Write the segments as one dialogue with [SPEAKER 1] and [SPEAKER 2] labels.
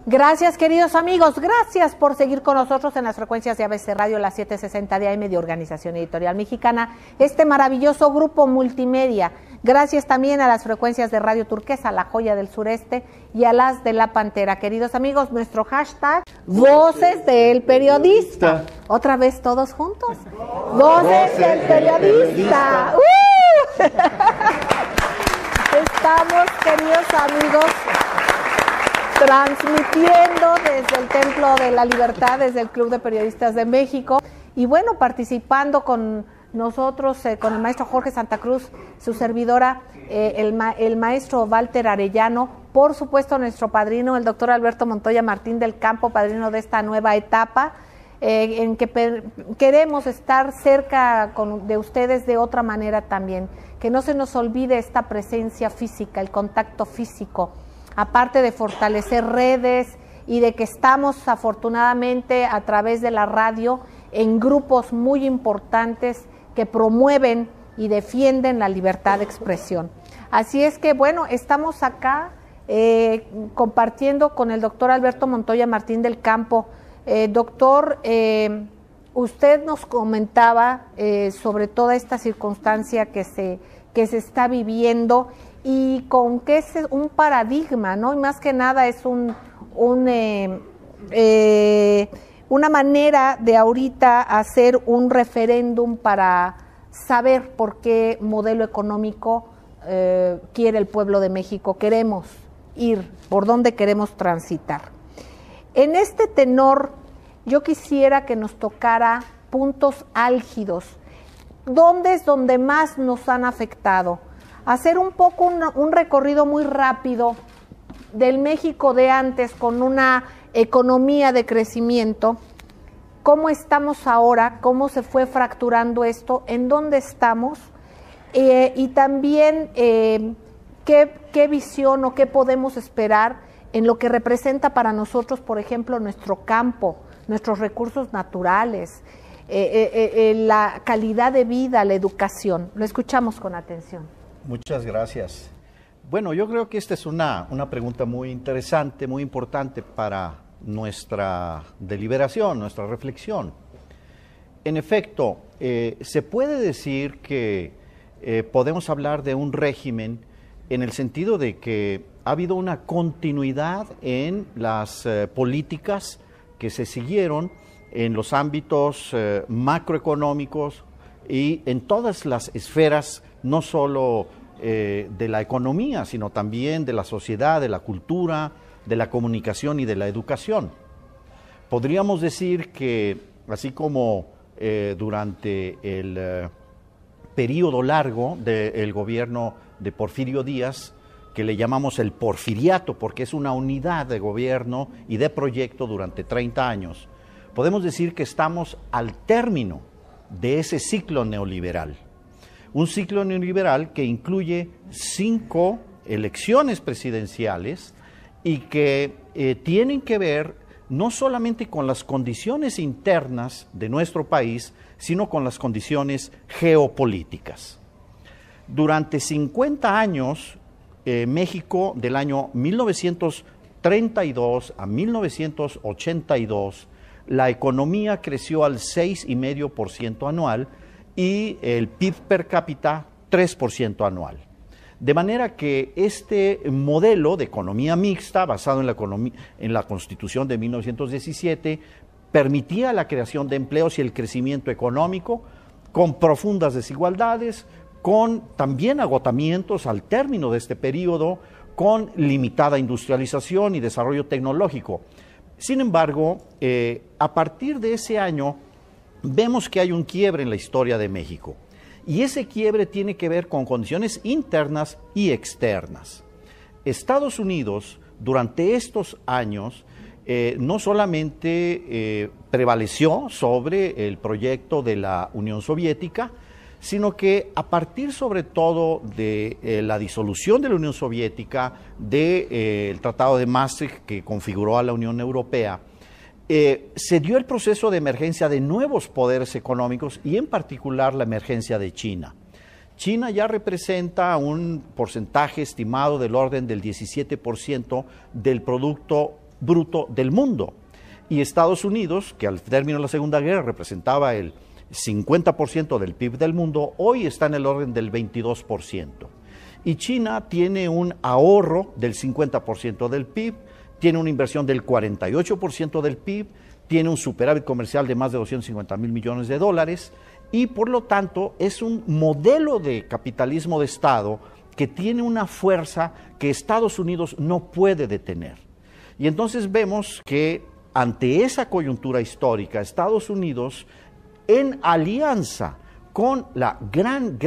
[SPEAKER 1] Gracias, queridos amigos, gracias por seguir con nosotros en las frecuencias de ABC Radio, las 760 de AM de Organización Editorial Mexicana, este maravilloso grupo multimedia. Gracias también a las frecuencias de Radio Turquesa, La Joya del Sureste, y a las de La Pantera. Queridos amigos, nuestro hashtag, Voces del Periodista. Otra vez todos juntos. Voces del Periodista. Estamos, queridos amigos, transmitiendo desde el Templo de la Libertad, desde el Club de Periodistas de México, y bueno, participando con nosotros, con el maestro Jorge Santa Cruz, su servidora, el maestro Walter Arellano, por supuesto nuestro padrino, el doctor Alberto Montoya Martín del Campo, padrino de esta nueva etapa, en que queremos estar cerca de ustedes de otra manera también, que no se nos olvide esta presencia física, el contacto físico, aparte de fortalecer redes y de que estamos afortunadamente a través de la radio en grupos muy importantes que promueven y defienden la libertad de expresión. Así es que bueno, estamos acá compartiendo con el doctor Alberto Montoya Martín del Campo. Doctor, usted nos comentaba sobre toda esta circunstancia que se está viviendo y con que es un paradigma, ¿no? Y más que nada es una manera de ahorita hacer un referéndum para saber por qué modelo económico quiere el pueblo de México, queremos ir, por dónde queremos transitar. En este tenor, yo quisiera que nos tocara puntos álgidos, ¿dónde es donde más nos han afectado? Hacer un poco un recorrido muy rápido del México de antes con una economía de crecimiento, cómo estamos ahora, cómo se fue fracturando esto, en dónde estamos, y también qué visión o qué podemos esperar en lo que representa para nosotros, por ejemplo, nuestro campo, nuestros recursos naturales, la calidad de vida, la educación. Lo escuchamos con atención.
[SPEAKER 2] Muchas gracias. Bueno, yo creo que esta es una pregunta muy interesante, muy importante para nuestra deliberación, nuestra reflexión. En efecto, se puede decir que podemos hablar de un régimen en el sentido de que ha habido una continuidad en las políticas que se siguieron en los ámbitos macroeconómicos y en todas las esferas, no solo de la economía, sino también de la sociedad, de la cultura, de la comunicación y de la educación. Podríamos decir que, así como durante el periodo largo del gobierno de Porfirio Díaz, que le llamamos el porfiriato, porque es una unidad de gobierno y de proyecto durante 30 años, podemos decir que estamos al término de ese ciclo neoliberal. Un ciclo neoliberal que incluye 5 elecciones presidenciales y que tienen que ver no solamente con las condiciones internas de nuestro país, sino con las condiciones geopolíticas. Durante 50 años, México, del año 1932 a 1982, la economía creció al 6,5% anual y el PIB per cápita 3% anual. De manera que este modelo de economía mixta, basado en la Constitución de 1917, permitía la creación de empleos y el crecimiento económico, con profundas desigualdades, con también agotamientos al término de este periodo, con limitada industrialización y desarrollo tecnológico. Sin embargo, a partir de ese año, vemos que hay un quiebre en la historia de México. Y ese quiebre tiene que ver con condiciones internas y externas. Estados Unidos, durante estos años, no solamente prevaleció sobre el proyecto de la Unión Soviética, sino que a partir sobre todo de la disolución de la Unión Soviética, del Tratado de Maastricht que configuró a la Unión Europea, se dio el proceso de emergencia de nuevos poderes económicos y en particular la emergencia de China. China ya representa un porcentaje estimado del orden del 17% del Producto Bruto del mundo. Y Estados Unidos, que al término de la Segunda Guerra representaba el 50% del PIB del mundo, hoy está en el orden del 22%. Y China tiene un ahorro del 50% del PIB, tiene una inversión del 48% del PIB, tiene un superávit comercial de más de 250,000 millones de dólares y por lo tanto es un modelo de capitalismo de Estado que tiene una fuerza que Estados Unidos no puede detener. Y entonces vemos que ante esa coyuntura histórica, Estados Unidos, en alianza con la gran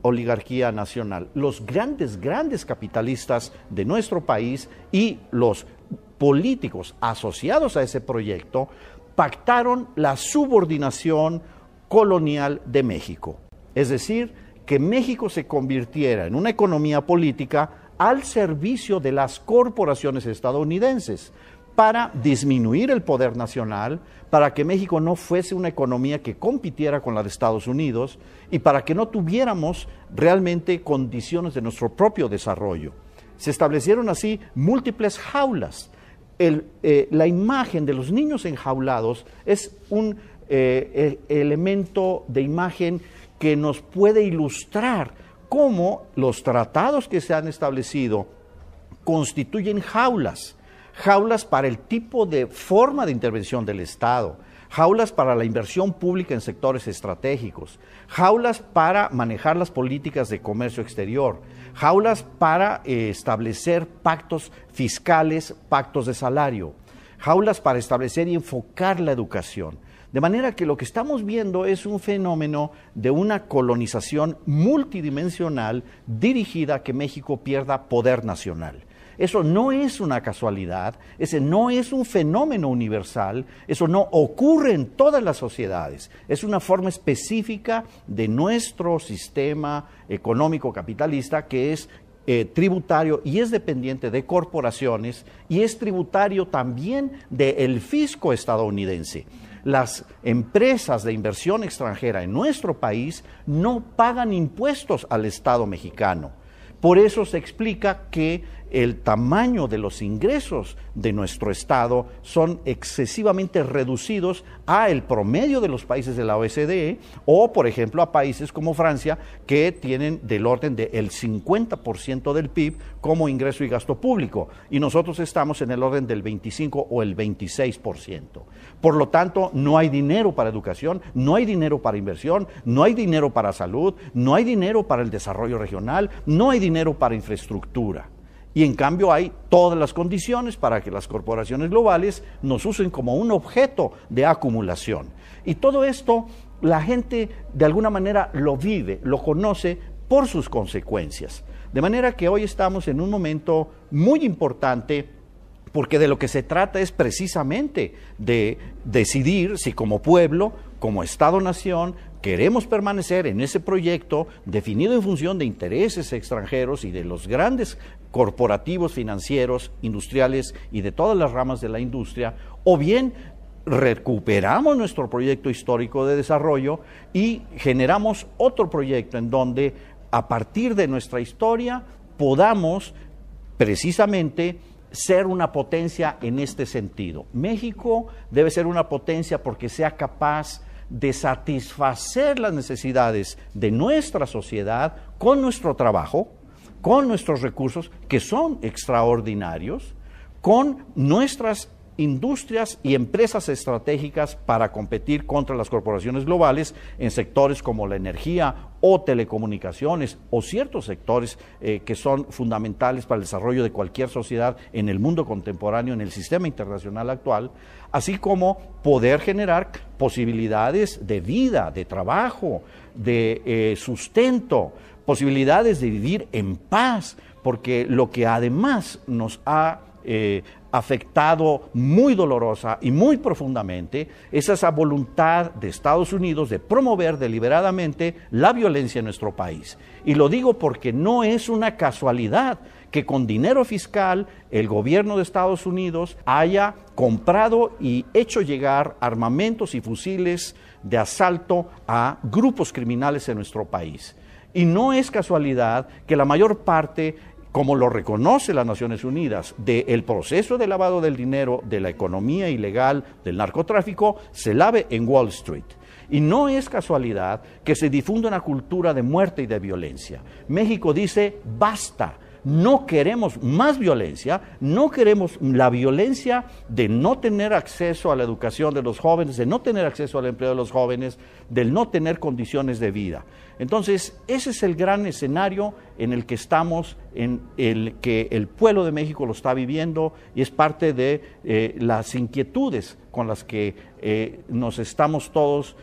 [SPEAKER 2] oligarquía nacional, los grandes capitalistas de nuestro país y los políticos asociados a ese proyecto, pactaron la subordinación colonial de México. Es decir, que México se convirtiera en una economía política al servicio de las corporaciones estadounidenses, para disminuir el poder nacional, para que México no fuese una economía que compitiera con la de Estados Unidos y para que no tuviéramos realmente condiciones de nuestro propio desarrollo. Se establecieron así múltiples jaulas. La imagen de los niños enjaulados es un elemento de imagen que nos puede ilustrar cómo los tratados que se han establecido constituyen jaulas para el tipo de forma de intervención del Estado, jaulas para la inversión pública en sectores estratégicos, jaulas para manejar las políticas de comercio exterior, jaulas para establecer pactos fiscales, pactos de salario, jaulas para establecer y enfocar la educación. De manera que lo que estamos viendo es un fenómeno de una colonización multidimensional dirigida a que México pierda poder nacional. Eso no es una casualidad, ese no es un fenómeno universal, eso no ocurre en todas las sociedades, es una forma específica de nuestro sistema económico capitalista que es tributario y es dependiente de corporaciones y es tributario también del fisco estadounidense. Las empresas de inversión extranjera en nuestro país no pagan impuestos al Estado mexicano. Por eso se explica que el tamaño de los ingresos de nuestro Estado son excesivamente reducidos a el promedio de los países de la OCDE o, por ejemplo, a países como Francia, que tienen del orden del 50% del PIB como ingreso y gasto público, y nosotros estamos en el orden del 25 o el 26%. Por lo tanto, no hay dinero para educación, no hay dinero para inversión, no hay dinero para salud, no hay dinero para el desarrollo regional, no hay dinero para infraestructura. Y en cambio hay todas las condiciones para que las corporaciones globales nos usen como un objeto de acumulación. Y todo esto la gente de alguna manera lo vive, lo conoce por sus consecuencias. De manera que hoy estamos en un momento muy importante porque de lo que se trata es precisamente de decidir si como pueblo, como Estado-nación, queremos permanecer en ese proyecto definido en función de intereses extranjeros y de los grandes corporativos financieros, industriales y de todas las ramas de la industria, o bien recuperamos nuestro proyecto histórico de desarrollo y generamos otro proyecto en donde a partir de nuestra historia podamos precisamente ser una potencia en este sentido. México debe ser una potencia porque sea capaz de satisfacer las necesidades de nuestra sociedad con nuestro trabajo, con nuestros recursos, que son extraordinarios, con nuestras industrias y empresas estratégicas para competir contra las corporaciones globales en sectores como la energía o telecomunicaciones o ciertos sectores que son fundamentales para el desarrollo de cualquier sociedad en el mundo contemporáneo, en el sistema internacional actual, así como poder generar posibilidades de vida, de trabajo, de sustento, posibilidades de vivir en paz, porque lo que además nos ha afectado muy dolorosa y muy profundamente es esa voluntad de Estados Unidos de promover deliberadamente la violencia en nuestro país. Y lo digo porque no es una casualidad que con dinero fiscal el gobierno de Estados Unidos haya comprado y hecho llegar armamentos y fusiles de asalto a grupos criminales en nuestro país. Y no es casualidad que la mayor parte como lo reconoce las Naciones Unidas, del proceso de lavado del dinero, de la economía ilegal, del narcotráfico, se lave en Wall Street. Y no es casualidad que se difunda una cultura de muerte y de violencia. México dice, basta. No queremos más violencia, no queremos la violencia de no tener acceso a la educación de los jóvenes, de no tener acceso al empleo de los jóvenes, del no tener condiciones de vida. Entonces, ese es el gran escenario en el que estamos, en el que el pueblo de México lo está viviendo y es parte de las inquietudes con las que nos estamos todos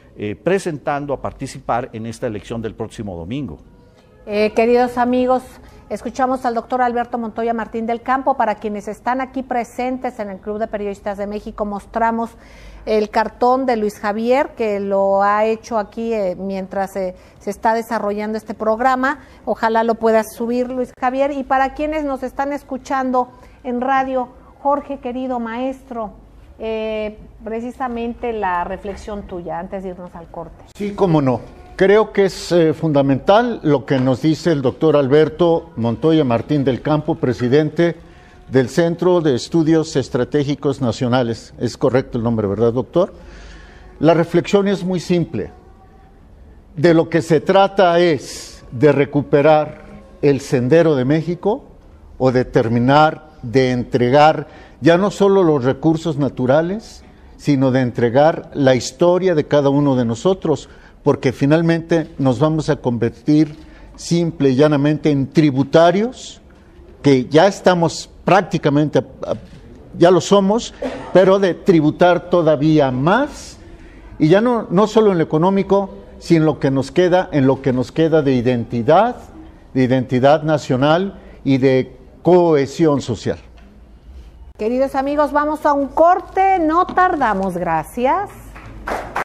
[SPEAKER 2] presentando a participar en esta elección del próximo domingo.
[SPEAKER 1] Queridos amigos, escuchamos al doctor Alberto Montoya Martín del Campo. Para quienes están aquí presentes en el Club de Periodistas de México, mostramos el cartón de Luis Javier, que lo ha hecho aquí mientras se está desarrollando este programa. Ojalá lo puedas subir, Luis Javier. Y para quienes nos están escuchando en radio, Jorge, querido maestro, precisamente la reflexión tuya, antes de irnos al corte.
[SPEAKER 3] Sí, cómo no. Creo que es fundamental lo que nos dice el doctor Alberto Montoya Martín del Campo, presidente del Centro de Estudios Estratégicos Nacionales. Es correcto el nombre, ¿verdad, doctor? La reflexión es muy simple. De lo que se trata es de recuperar el sendero de México o de terminar de entregar ya no solo los recursos naturales, sino de entregar la historia de cada uno de nosotros, porque finalmente nos vamos a convertir simple y llanamente en tributarios, que ya estamos prácticamente, ya lo somos, pero de tributar todavía más, y ya no solo en lo económico, sino en lo que nos queda de identidad nacional y de cohesión social.
[SPEAKER 1] Queridos amigos, vamos a un corte, no tardamos, gracias.